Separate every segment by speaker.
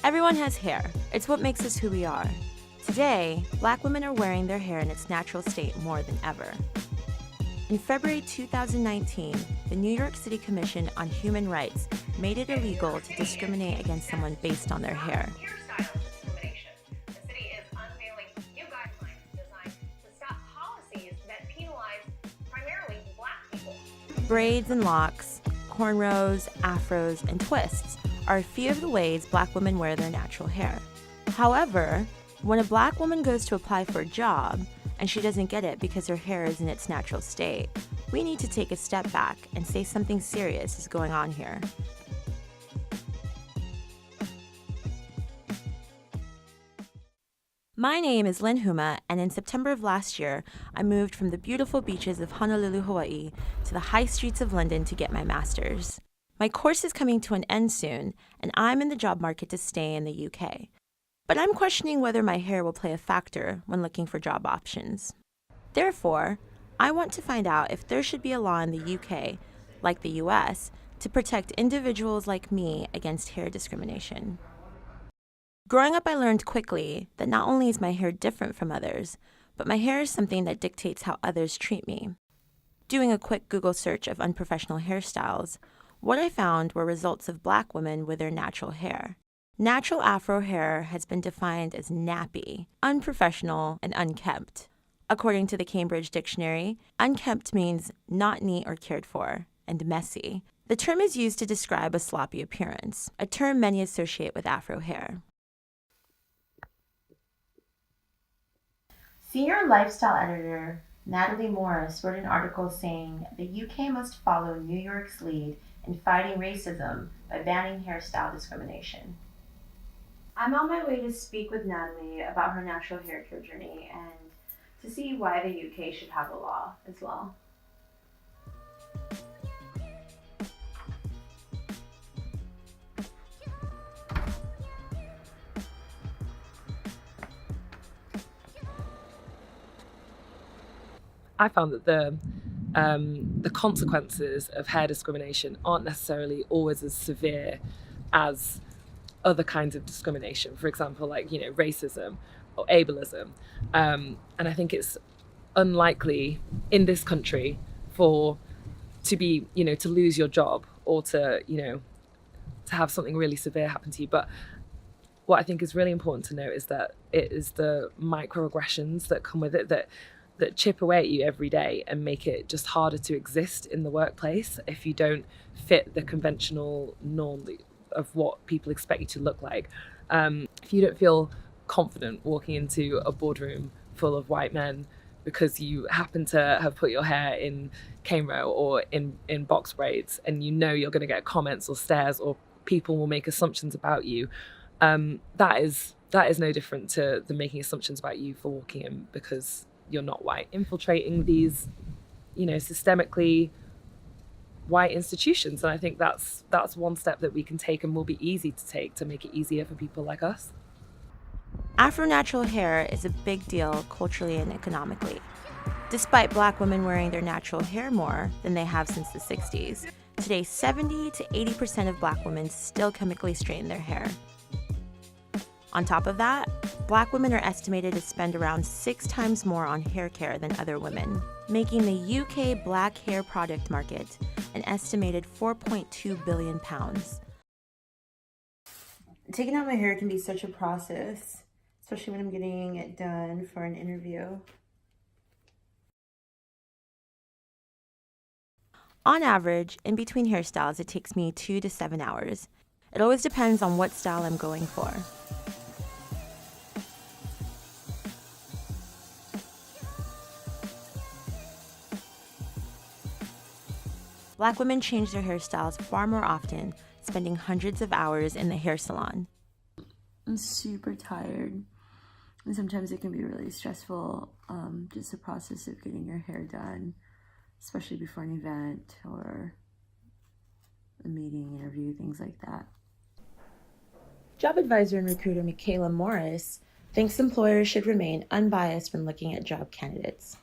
Speaker 1: Everyone has hair. It's what makes us who we are. Today, Black women are wearing their hair in its natural state more than ever. In February 2019, the New York City Commission on Human Rights made it illegal to discriminate against someone based on their hair.
Speaker 2: Hairstyle discrimination. The city is unveiling new guidelines designed to stop policies that penalize primarily Black people.
Speaker 1: Braids and locks, cornrows, afros, and twists are a few of the ways Black women wear their natural hair. However, when a Black woman goes to apply for a job and she doesn't get it because her hair is in its natural state, we need to take a step back and say something serious is going on here. My name is Lynn Huma, and in September of last year, I moved from the beautiful beaches of Honolulu, Hawaii, to the high streets of London to get my master's. My course is coming to an end soon, and I'm in the job market to stay in the UK. But I'm questioning whether my hair will play a factor when looking for job options. Therefore, I want to find out if there should be a law in the UK, like the US, to protect individuals like me against hair discrimination. Growing up, I learned quickly that not only is my hair different from others, but my hair is something that dictates how others treat me. Doing a quick Google search of unprofessional hairstyles, what I found were results of Black women with their natural hair. Natural Afro hair has been defined as nappy, unprofessional, and unkempt. According to the Cambridge Dictionary, unkempt means not neat or cared for, and messy. The term is used to describe a sloppy appearance, a term many associate with Afro hair. Senior lifestyle editor Natalie Morris wrote an article saying the UK must follow New York's lead in fighting racism by banning hairstyle discrimination. I'm on my way to speak with Natalie about her natural hair care journey and to see why the UK should have a law as well.
Speaker 3: I found that the consequences of hair discrimination aren't necessarily always as severe as other kinds of discrimination. For example, like, racism or ableism. And I think it's unlikely in this country to lose your job or to have something really severe happen to you. But what I think is really important to note is that it is the microaggressions that come with it that chip away at you every day and make it just harder to exist in the workplace if you don't fit the conventional norm of what people expect you to look like. If you don't feel confident walking into a boardroom full of white men because you happen to have put your hair in cane row or in box braids, and you're going to get comments or stares, or people will make assumptions about you, that is no different to the making assumptions about you for walking in because you're not white. Infiltrating these, systemically white institutions. And I think that's one step that we can take and will be easy to take to make it easier for people like us.
Speaker 1: Afro natural hair is a big deal culturally and economically. Despite Black women wearing their natural hair more than they have since the 60s, today 70 to 80% of Black women still chemically straighten their hair. On top of that, Black women are estimated to spend around 6 times more on hair care than other women, making the UK Black hair product market an estimated £4.2 billion. Taking out my hair can be such a process, especially when I'm getting it done for an interview. On average, in between hairstyles, it takes me 2 to 7 hours. It always depends on what style I'm going for. Black women change their hairstyles far more often, spending hundreds of hours in the hair salon. I'm super tired, and sometimes it can be really stressful, just the process of getting your hair done, especially before an event or a meeting, interview, things like that. Job advisor and recruiter Michaela Morris thinks employers should remain unbiased when looking at job candidates.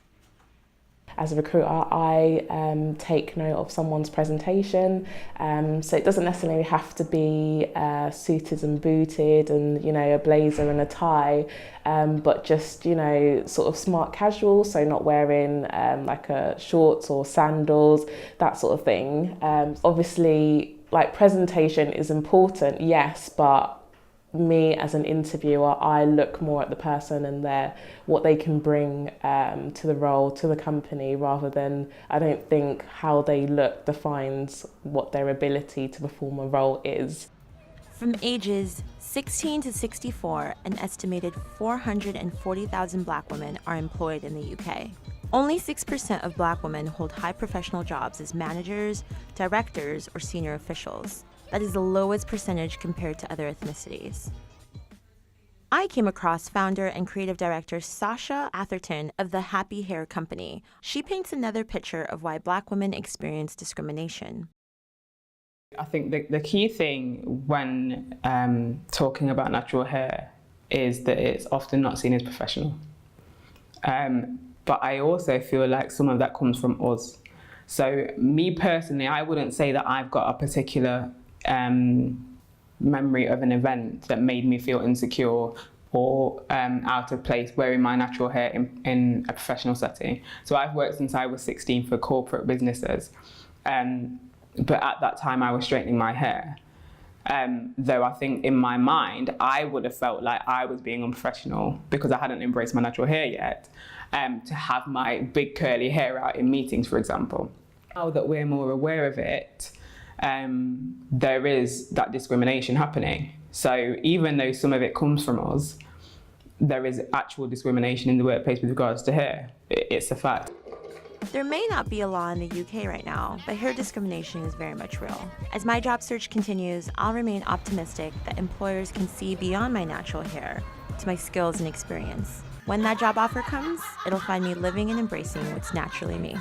Speaker 4: as a recruiter, I take note of someone's presentation. So it doesn't necessarily have to be suited and booted and, you know, a blazer and a tie, but just, you know, sort of smart casual, so not wearing like shorts or sandals, that sort of thing. Obviously, like, presentation is important, yes, but me as an interviewer, I look more at the person and what they can bring to the role, to the company, rather than, I don't think how they look defines what their ability to perform a role is.
Speaker 1: From ages 16 to 64, an estimated 440,000 Black women are employed in the UK. Only 6% of Black women hold high professional jobs as managers, directors, or senior officials. That is the lowest percentage compared to other ethnicities. I came across founder and creative director Sasha Atherton of the Happy Hair Company. She paints another picture of why Black women experience discrimination.
Speaker 5: I think the key thing when talking about natural hair is that it's often not seen as professional. But I also feel like some of that comes from us. So me personally, I wouldn't say that I've got a particular memory of an event that made me feel insecure or out of place wearing my natural hair in a professional setting. So I've worked since I was 16 for corporate businesses. But at that time I was straightening my hair. Though I think in my mind, I would have felt like I was being unprofessional because I hadn't embraced my natural hair yet, to have my big curly hair out in meetings, for example. Now that we're more aware of it, there is that discrimination happening. So even though some of it comes from us, there is actual discrimination in the workplace with regards to hair. It's a fact.
Speaker 1: There may not be a law in the UK right now, but hair discrimination is very much real. As my job search continues, I'll remain optimistic that employers can see beyond my natural hair to my skills and experience. When that job offer comes, it'll find me living and embracing what's naturally me.